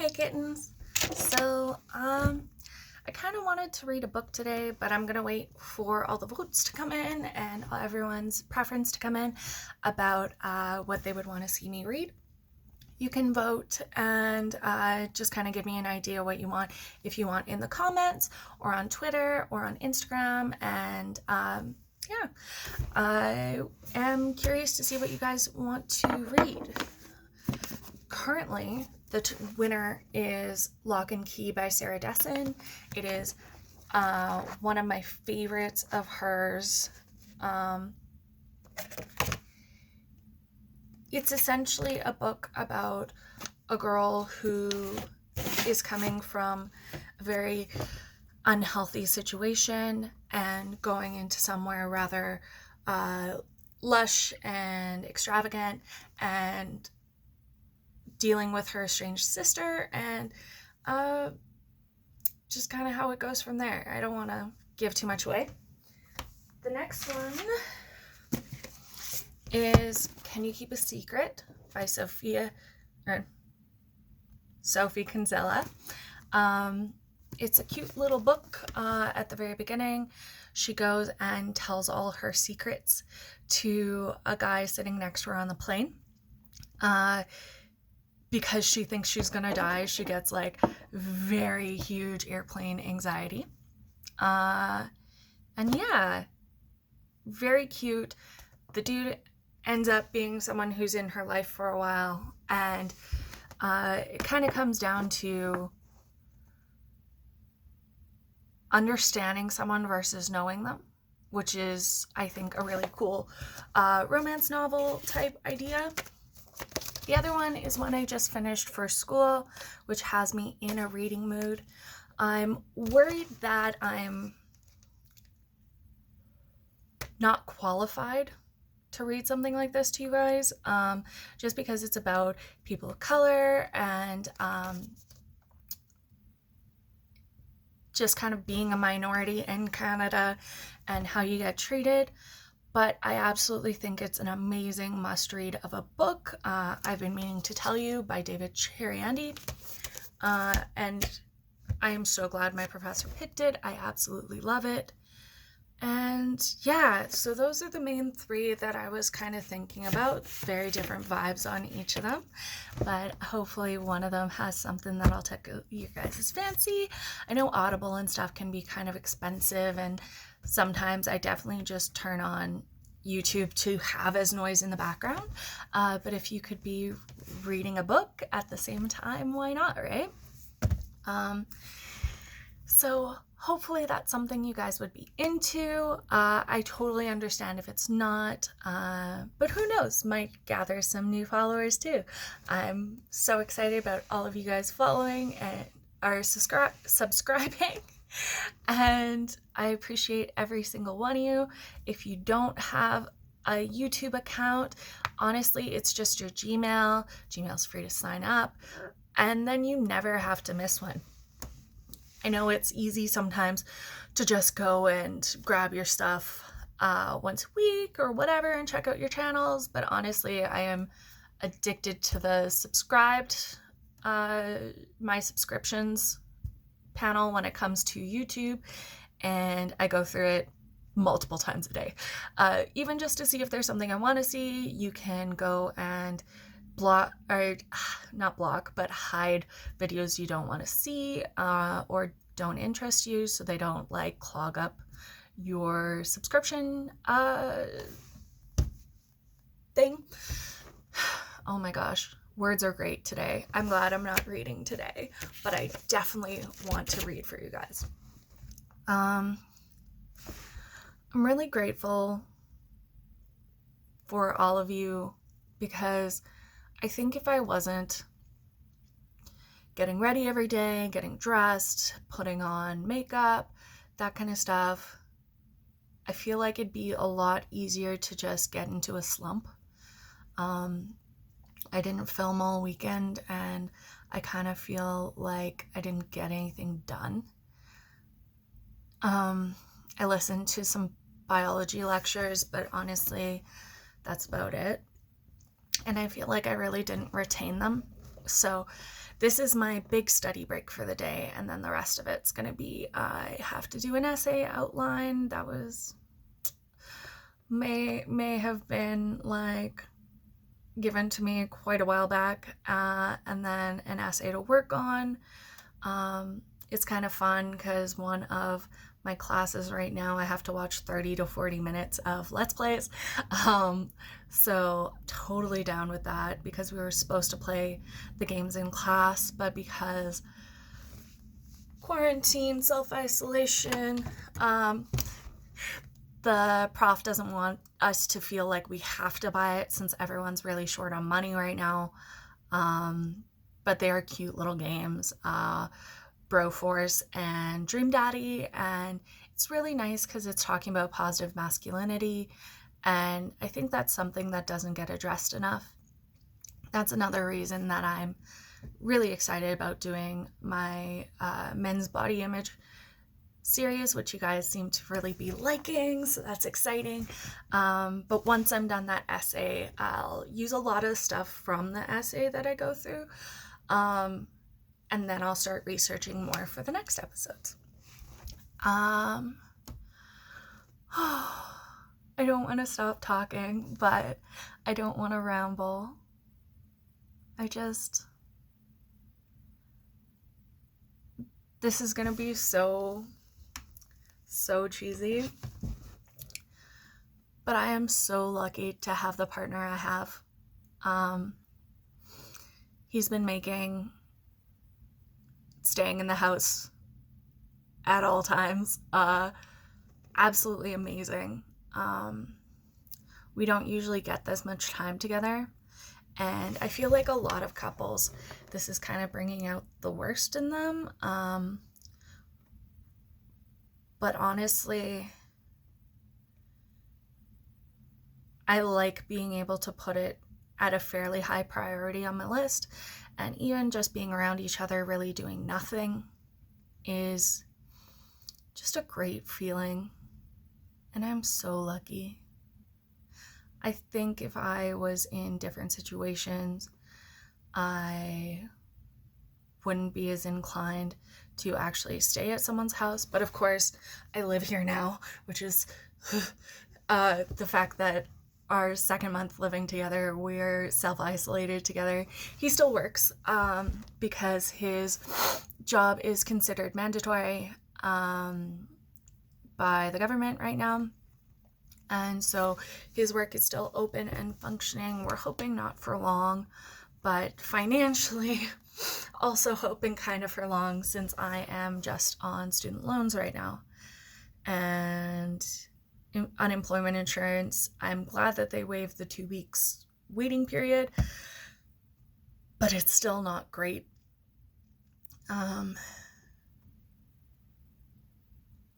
Hey kittens. I kind of wanted to read a book today, but I'm gonna wait for all the votes to come in and everyone's preference to come in about what they would want to see me read. You can vote and just kind of give me an idea what you want, if you want in the comments or on Twitter or on Instagram. And yeah, I am curious to see what you guys want to read. Currently, the winner is Lock and Key by Sarah Dessen. It is one of my favorites of hers. It's essentially a book about a girl who is coming from a very unhealthy situation and going into somewhere rather lush and extravagant, and dealing with her estranged sister, and just kind of how it goes from there. I don't want to give too much away. The next one is Can You Keep a Secret by Sophie Kinsella. It's a cute little book. At the very beginning, she goes and tells all her secrets to a guy sitting next to her on the plane. Because she thinks she's gonna die, she gets like very huge airplane anxiety. And yeah, very cute. The dude ends up being someone who's in her life for a while, and it kind of comes down to understanding someone versus knowing them, which is, I think, a really cool romance novel type idea. The other one is one I just finished for school, which has me in a reading mood. I'm worried that I'm not qualified to read something like this to you guys, just because it's about people of color and just kind of being a minority in Canada and how you get treated. But I absolutely think it's an amazing must-read of a book. I've been meaning to tell you, by David Cheriandy. And I am so glad my professor picked it. I absolutely love it. And yeah, so those are the main three that I was kind of thinking about. Very different vibes on each of them, but hopefully one of them has something that'll tickle you guys' fancy. I know Audible and stuff can be kind of expensive, and sometimes I definitely just turn on YouTube to have as noise in the background. But if you could be reading a book at the same time, why not, right? So hopefully that's something you guys would be into. I totally understand if it's not, but who knows, might gather some new followers too. I'm so excited about all of you guys following and are subscribing. And I appreciate every single one of you. If you don't have a YouTube account, honestly, it's just your Gmail. Gmail's free to sign up, and then you never have to miss one. I know it's easy sometimes to just go and grab your stuff once a week or whatever and check out your channels, but honestly, I am addicted to the my subscriptions panel when it comes to YouTube, and I go through it multiple times a day. Even just to see if there's something I want to see, you can go and not block, but hide videos you don't want to see or don't interest you, so they don't like clog up your subscription thing. Oh my gosh, words are great today. I'm glad I'm not reading today, but I definitely want to read for you guys. I'm really grateful for all of you, because I think if I wasn't getting ready every day, getting dressed, putting on makeup, that kind of stuff, I feel like it'd be a lot easier to just get into a slump. I didn't film all weekend, and I kind of feel like I didn't get anything done. I listened to some biology lectures, but honestly, that's about it. And I feel like I really didn't retain them. So this is my big study break for the day, and then the rest of it's going to be I have to do an essay outline that was may have been like given to me quite a while back, and then an essay to work on. It's kind of fun because one of my classes right now, I have to watch 30 to 40 minutes of Let's Plays. So totally down with that because we were supposed to play the games in class, but because quarantine, self-isolation, the prof doesn't want us to feel like we have to buy it since everyone's really short on money right now. But they are cute little games, Broforce and Dream Daddy, and it's really nice because it's talking about positive masculinity, and I think that's something that doesn't get addressed enough. That's another reason that I'm really excited about doing my men's body image series, which you guys seem to really be liking, so that's exciting. But once I'm done that essay, I'll use a lot of stuff from the essay that I go through, and then I'll start researching more for the next episodes. I don't want to stop talking, but I don't want to ramble. This is gonna be so cheesy, but I am so lucky to have the partner I have. He's been making staying in the house at all times absolutely amazing. We don't usually get this much time together, and I feel like a lot of couples, this is kind of bringing out the worst in them. But honestly, I like being able to put it at a fairly high priority on my list, and even just being around each other really doing nothing is just a great feeling, and I'm so lucky. I think if I was in different situations, I wouldn't be as inclined to actually stay at someone's house, but of course I live here now, which is the fact that our second month living together, we're self-isolated together. He still works because his job is considered mandatory by the government right now, and so his work is still open and functioning. We're hoping not for long, but financially also hoping kind of for long, since I am just on student loans right now and unemployment insurance. I'm glad that they waived the 2 weeks waiting period, but it's still not great. I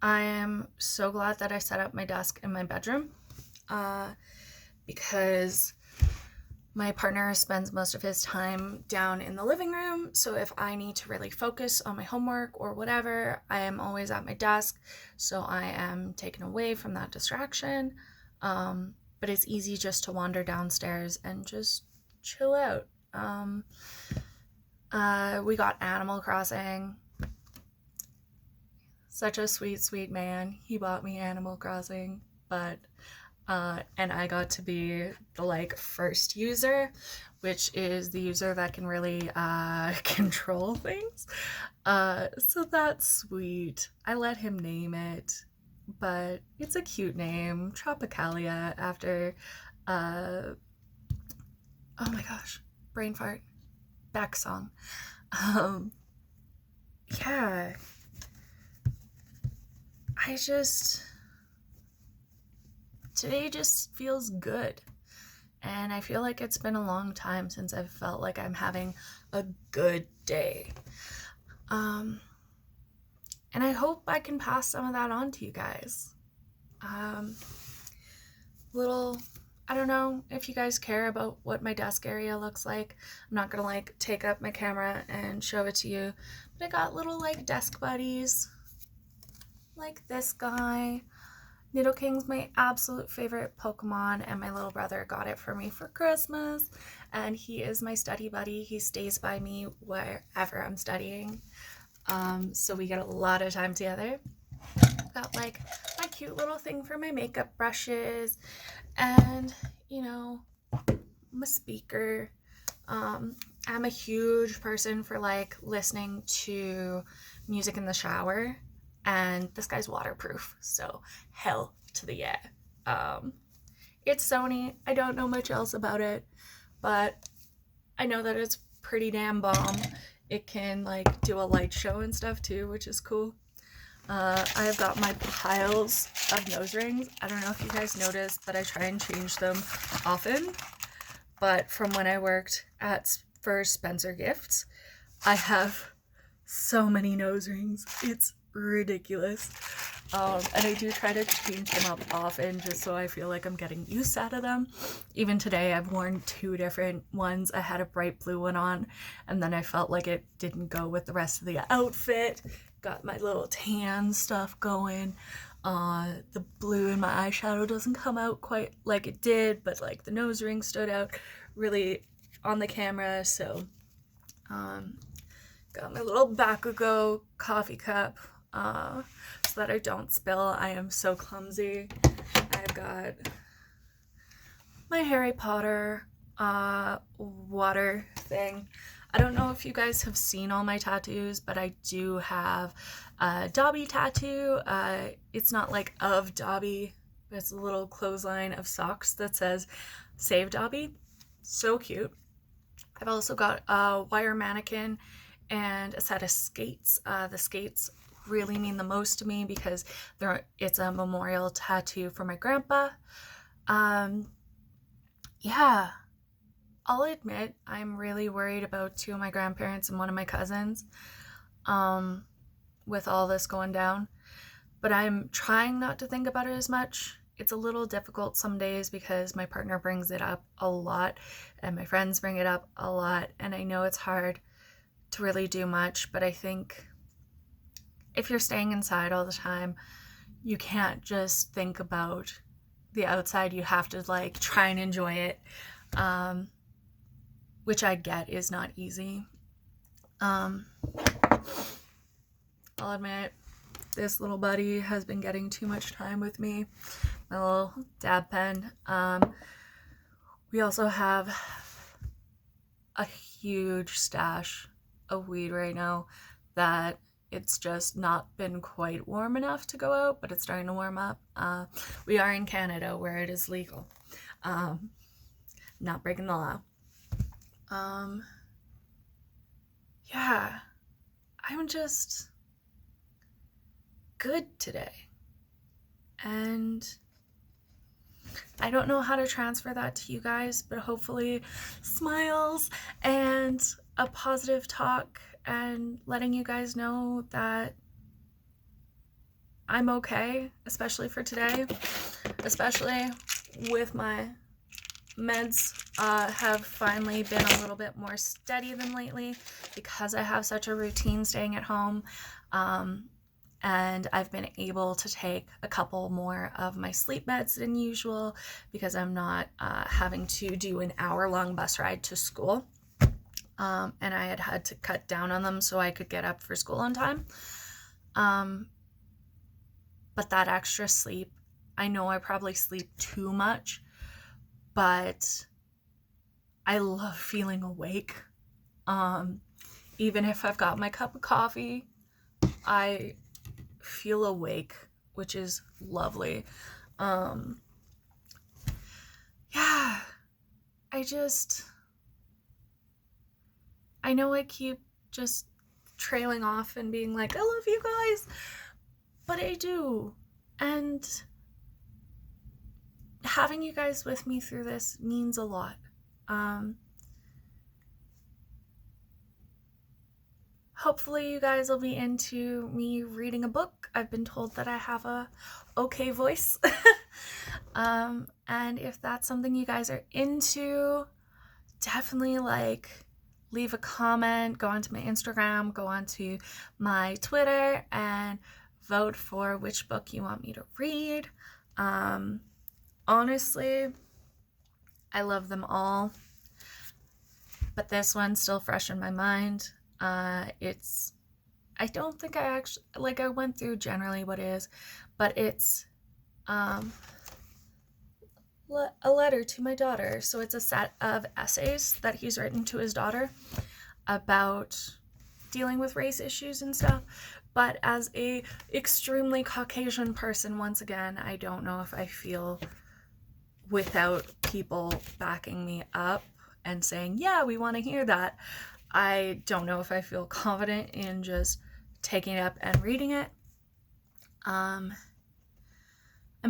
am so glad that I set up my desk in my bedroom because my partner spends most of his time down in the living room, so if I need to really focus on my homework or whatever, I am always at my desk, so I am taken away from that distraction. But it's easy just to wander downstairs and just chill out. We got Animal Crossing. Such a sweet man. He bought me Animal Crossing, but and I got to be the first user, which is the user that can really control things. So that's sweet. I let him name it, but it's a cute name, Tropicalia, after oh my gosh, brain fart, Beck song. Yeah, today just feels good, and I feel like it's been a long time since I've felt like I'm having a good day. And I hope I can pass some of that on to you guys. I don't know if you guys care about what my desk area looks like. I'm not gonna take up my camera and show it to you, but I got little desk buddies like this guy Nidoking's my absolute favorite Pokemon, and my little brother got it for me for Christmas, and he is my study buddy. He stays by me wherever I'm studying, so we get a lot of time together. Got like my cute little thing for my makeup brushes, and my speaker. I'm a huge person for like listening to music in the shower, and this guy's waterproof, so hell to the yeah. It's Sony. I don't know much else about it, but I know that it's pretty damn bomb. It can like do a light show and stuff too, which is cool. I've got my piles of nose rings. I don't know if you guys noticed that I try and change them often, but from when I worked for Spencer Gifts, I have so many nose rings. It's ridiculous. And I do try to change them up often just so I feel like I'm getting use out of them. Even today I've worn 2 different ones. I had a bright blue one on, and then I felt like it didn't go with the rest of the outfit. Got my little tan stuff going. The blue in my eyeshadow doesn't come out quite like it did, but like the nose ring stood out really on the camera. So got my little Bakugo coffee cup so that I don't spill. I am so clumsy. I've got my Harry Potter water thing. I don't know if you guys have seen all my tattoos, but I do have a Dobby tattoo. It's not like of Dobby, but it's a little clothesline of socks that says Save Dobby. So cute. I've also got a wire mannequin and a set of skates. The skates really mean the most to me because it's a memorial tattoo for my grandpa. Yeah, I'll admit I'm really worried about 2 of my grandparents and 1 of my cousins with all this going down, but I'm trying not to think about it as much. It's a little difficult some days because my partner brings it up a lot and my friends bring it up a lot, and I know it's hard to really do much, but I think if you're staying inside all the time, you can't just think about the outside. You have to like try and enjoy it, which I get is not easy. I'll admit, this little buddy has been getting too much time with me. My little dab pen. We also have a huge stash of weed right now that it's just not been quite warm enough to go out, but it's starting to warm up. We are in Canada where it is legal. Not breaking the law. Yeah, I'm just good today. And I don't know how to transfer that to you guys, but hopefully smiles and a positive talk and letting you guys know that I'm okay, especially for today, especially with my meds have finally been a little bit more steady than lately because I have such a routine staying at home, and I've been able to take a couple more of my sleep meds than usual because I'm not having to do an hour-long bus ride to school, and I had to cut down on them so I could get up for school on time. But that extra sleep, I know I probably sleep too much, but I love feeling awake. Even if I've got my cup of coffee, I feel awake, which is lovely. Yeah, I know I keep just trailing off and being like, I love you guys, but I do. And having you guys with me through this means a lot. Hopefully you guys will be into me reading a book. I've been told that I have a okay voice. And if that's something you guys are into, definitely leave a comment, go onto my Instagram, go onto my Twitter, and vote for which book you want me to read. Honestly, I love them all, but this one's still fresh in my mind. I don't think I actually, like, I went through generally what it is, but it's um, a letter to my daughter. So it's a set of essays that he's written to his daughter about dealing with race issues and stuff. But as a extremely Caucasian person, once again, I don't know if I feel, without people backing me up and saying, yeah, we want to hear that, I don't know if I feel confident in just taking it up and reading it. I'm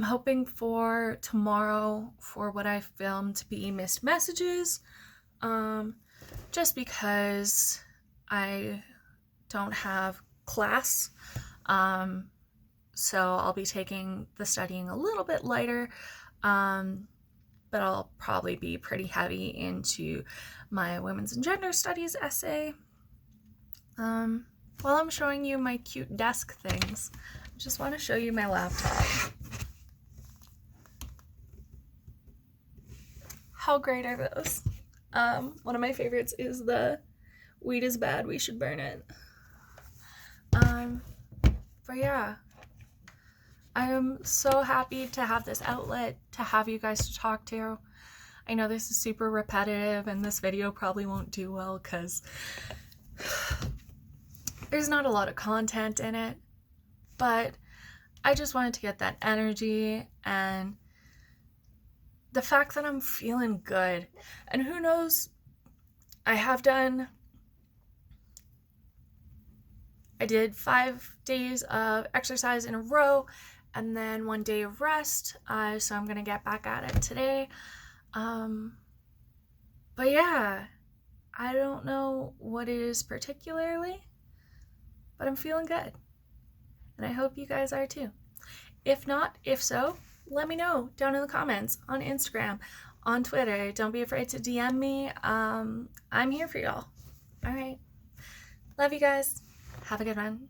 hoping for tomorrow for what I filmed to be missed messages, just because I don't have class. So I'll be taking the studying a little bit lighter, but I'll probably be pretty heavy into my women's and gender studies essay. While I'm showing you my cute desk things, I just want to show you my laptop. How great are those? One of my favorites is the weed is bad, we should burn it. But yeah, I am so happy to have this outlet, to have you guys to talk to. I know this is super repetitive and this video probably won't do well because there's not a lot of content in it, but I just wanted to get that energy and the fact that I'm feeling good. And who knows, I did 5 days of exercise in a row and then 1 day of rest. So I'm gonna get back at it today. But yeah, I don't know what it is particularly, but I'm feeling good. And I hope you guys are too. If so, let me know down in the comments on Instagram, on Twitter. Don't be afraid to DM me. I'm here for y'all. All right. Love you guys. Have a good one.